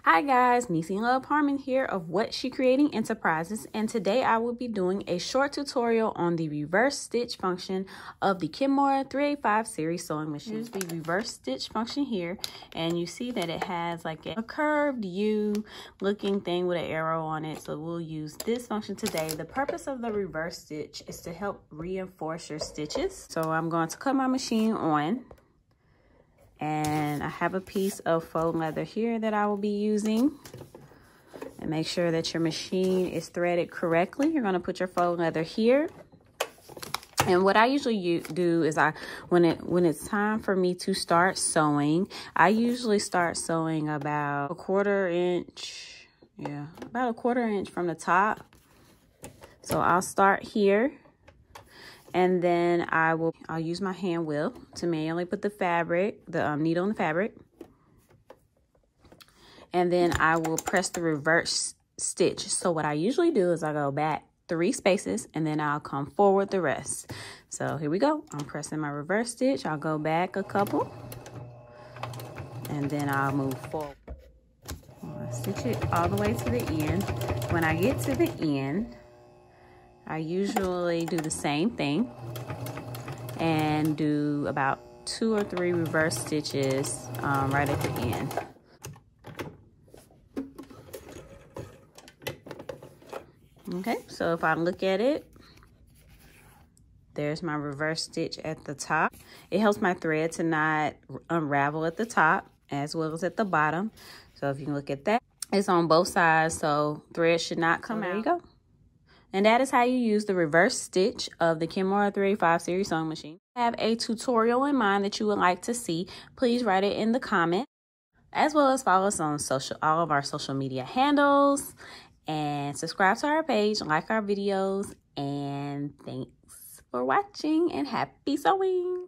Hi guys, Nisi Love Harmon here of What She Creating Enterprises, and today I will be doing a short tutorial on the reverse stitch function of the Kenmore 385 series sewing machine. Here's the reverse stitch function here, and you see that it has like a curved U looking thing with an arrow on it, so we'll use this function today. The purpose of the reverse stitch is to help reinforce your stitches. So I'm going to cut my machine on. And I have a piece of faux leather here that I will be using. And make sure that your machine is threaded correctly. You're going to put your faux leather here. And what I usually do is when it's time for me to start sewing, I usually start sewing about a 1/4 inch. Yeah, about a 1/4 inch from the top. So I'll start here. And then I'll use my hand wheel to manually put the fabric, the needle in the fabric. And then I will press the reverse stitch. So what I usually do is I go back 3 spaces and then I'll come forward the rest. So here we go. I'm pressing my reverse stitch. I'll go back a couple and then I'll move forward. I'll stitch it all the way to the end. When I get to the end, I usually do the same thing and do about 2 or 3 reverse stitches right at the end. Okay, so if I look at it, there's my reverse stitch at the top. It helps my thread to not unravel at the top as well as at the bottom. So if you can look at that, it's on both sides, so thread should not come out. There you go. And that is how you use the reverse stitch of the Kenmore 385 series sewing machine. If you have a tutorial in mind that you would like to see, please write it in the comment, as well as follow us on all of our social media handles, and subscribe to our page, like our videos, and thanks for watching and happy sewing.